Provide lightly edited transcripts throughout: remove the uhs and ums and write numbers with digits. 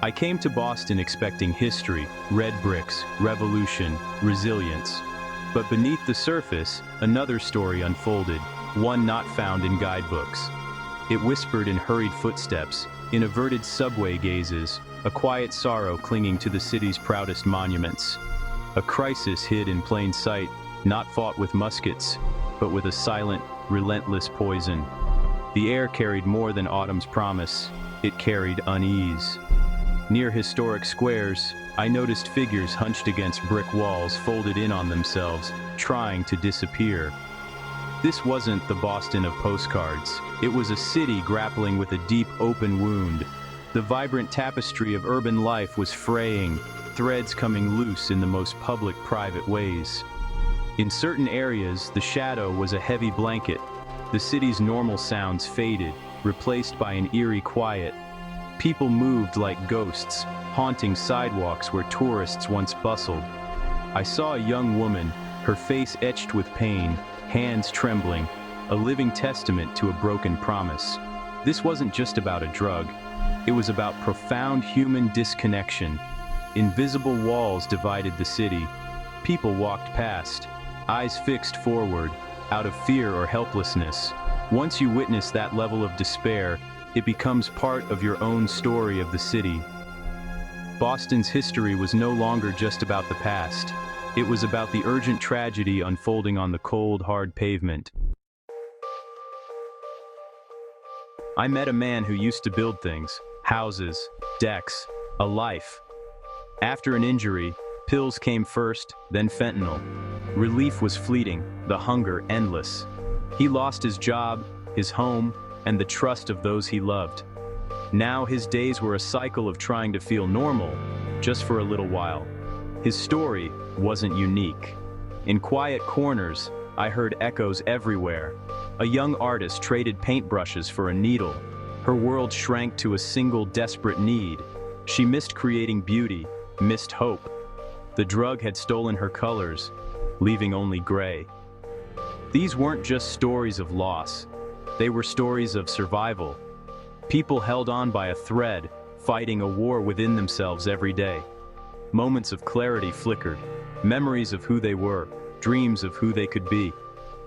I came to Boston expecting history, red bricks, revolution, resilience. But beneath the surface, another story unfolded, one not found in guidebooks. It whispered in hurried footsteps, in averted subway gazes, a quiet sorrow clinging to the city's proudest monuments. A crisis hid in plain sight, not fought with muskets, but with a silent, relentless poison. The air carried more than autumn's promise, it carried unease. Near historic squares, I noticed figures hunched against brick walls folded in on themselves, trying to disappear. This wasn't the Boston of postcards. It was a city grappling with a deep, open wound. The vibrant tapestry of urban life was fraying, threads coming loose in the most public, private ways. In certain areas, the shadow was a heavy blanket. The city's normal sounds faded, replaced by an eerie quiet. People moved like ghosts, haunting sidewalks where tourists once bustled. I saw a young woman, her face etched with pain, hands trembling, a living testament to a broken promise. This wasn't just about a drug. It was about profound human disconnection. Invisible walls divided the city. People walked past, eyes fixed forward, out of fear or helplessness. Once you witness that level of despair, it becomes part of your own story of the city. Boston's history was no longer just about the past. It was about the urgent tragedy unfolding on the cold, hard pavement. I met a man who used to build things, houses, decks, a life. After an injury, pills came first, then fentanyl. Relief was fleeting, the hunger endless. He lost his job, his home, and the trust of those he loved. Now his days were a cycle of trying to feel normal, just for a little while. His story wasn't unique. In quiet corners, I heard echoes everywhere. A young artist traded paintbrushes for a needle. Her world shrank to a single desperate need. She missed creating beauty, missed hope. The drug had stolen her colors, leaving only gray. These weren't just stories of loss. They were stories of survival. People held on by a thread, fighting a war within themselves every day. Moments of clarity flickered, memories of who they were, dreams of who they could be.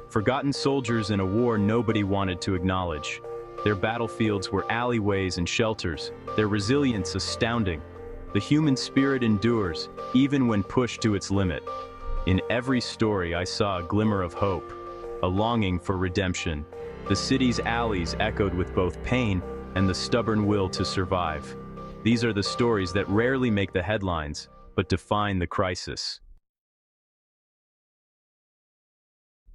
Forgotten soldiers in a war nobody wanted to acknowledge. Their battlefields were alleyways and shelters, their resilience astounding. The human spirit endures, even when pushed to its limit. In every story I saw a glimmer of hope, a longing for redemption. The city's alleys echoed with both pain and the stubborn will to survive. These are the stories that rarely make the headlines, but define the crisis.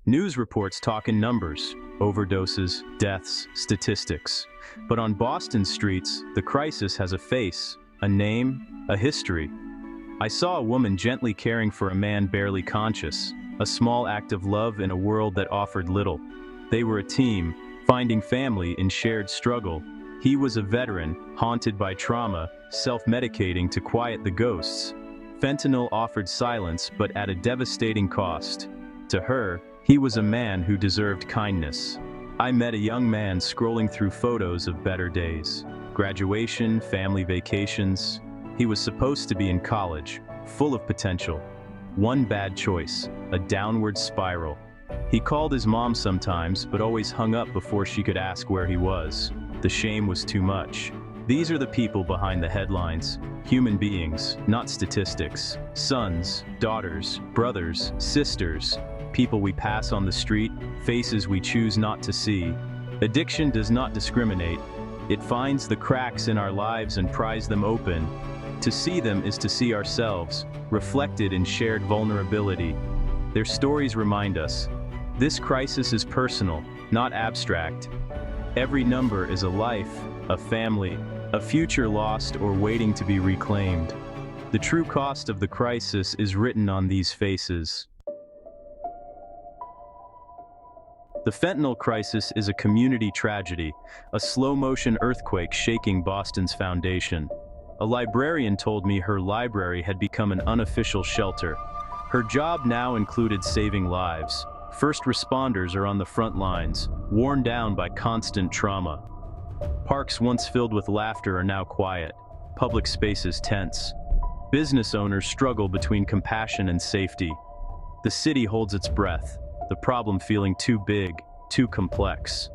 News reports talk in numbers, overdoses, deaths, statistics. But on Boston streets, the crisis has a face, a name, a history. I saw a woman gently caring for a man barely conscious, a small act of love in a world that offered little. They were a team, finding family in shared struggle. He was a veteran, haunted by trauma, self-medicating to quiet the ghosts. Fentanyl offered silence, but at a devastating cost. To her, he was a man who deserved kindness. I met a young man scrolling through photos of better days. Graduation, family vacations. He was supposed to be in college, full of potential. One bad choice, a downward spiral. He called his mom sometimes, but always hung up before she could ask where he was. The shame was too much. These are the people behind the headlines. Human beings, not statistics. Sons, daughters, brothers, sisters. People we pass on the street, faces we choose not to see. Addiction does not discriminate. It finds the cracks in our lives and pries them open. To see them is to see ourselves, reflected in shared vulnerability. Their stories remind us, this crisis is personal, not abstract. Every number is a life, a family, a future lost or waiting to be reclaimed. The true cost of the crisis is written on these faces. The fentanyl crisis is a community tragedy, a slow-motion earthquake shaking Boston's foundation. A librarian told me her library had become an unofficial shelter. Her job now included saving lives. First responders are on the front lines, worn down by constant trauma. Parks once filled with laughter are now quiet. public spaces tense. Business owners struggle between compassion and safety. The city holds its breath, the problem feeling too big, too complex.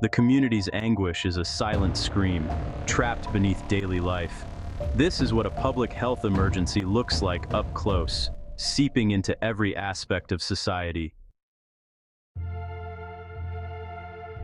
The community's anguish is a silent scream, trapped beneath daily life. This is what a public health emergency looks like up close, seeping into every aspect of society.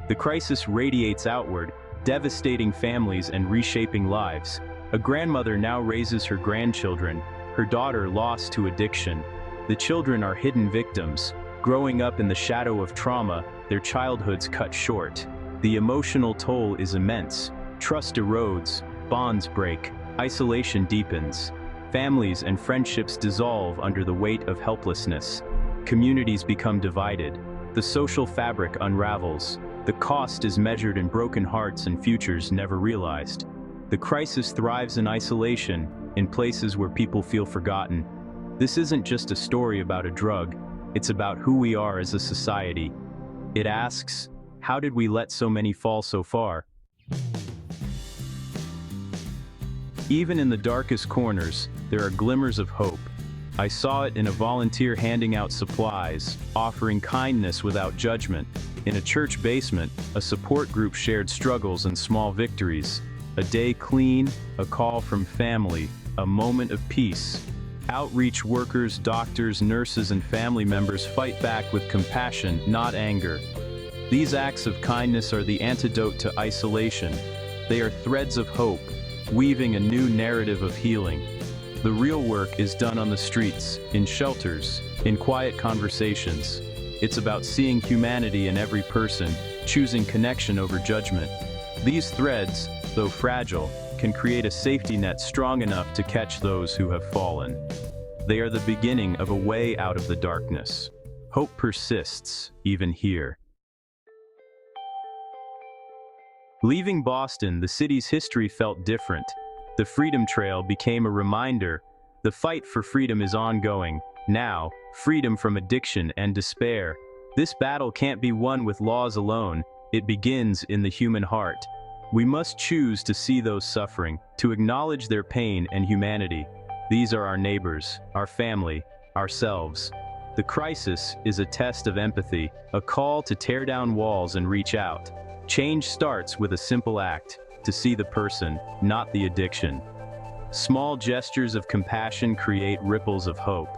The crisis radiates outward, devastating families and reshaping lives. A grandmother now raises her grandchildren, her daughter lost to addiction. The children are hidden victims, growing up in the shadow of trauma, their childhoods cut short. The emotional toll is immense. Trust erodes, bonds break, isolation deepens. Families and friendships dissolve under the weight of helplessness. Communities become divided. The social fabric unravels. The cost is measured in broken hearts and futures never realized. The crisis thrives in isolation, in places where people feel forgotten. This isn't just a story about a drug, it's about who we are as a society. It asks, how did we let so many fall so far? Even in the darkest corners, there are glimmers of hope. I saw it in a volunteer handing out supplies, offering kindness without judgment. In a church basement, a support group shared struggles and small victories. A day clean, a call from family, a moment of peace. Outreach workers, doctors, nurses, and family members fight back with compassion, not anger. These acts of kindness are the antidote to isolation. They are threads of hope, weaving a new narrative of healing. The real work is done on the streets, in shelters, in quiet conversations. It's about seeing humanity in every person, choosing connection over judgment. These threads, though fragile, can create a safety net strong enough to catch those who have fallen. They are the beginning of a way out of the darkness. Hope persists, even here. Leaving Boston, the city's history felt different. The Freedom Trail became a reminder. The fight for freedom is ongoing. Now, freedom from addiction and despair. This battle can't be won with laws alone. It begins in the human heart. We must choose to see those suffering, to acknowledge their pain and humanity. These are our neighbors, our family, ourselves. The crisis is a test of empathy, a call to tear down walls and reach out. Change starts with a simple act, to see the person, not the addiction. Small gestures of compassion create ripples of hope.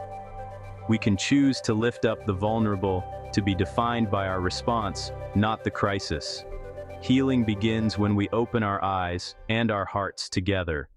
We can choose to lift up the vulnerable, to be defined by our response, not the crisis. Healing begins when we open our eyes and our hearts together.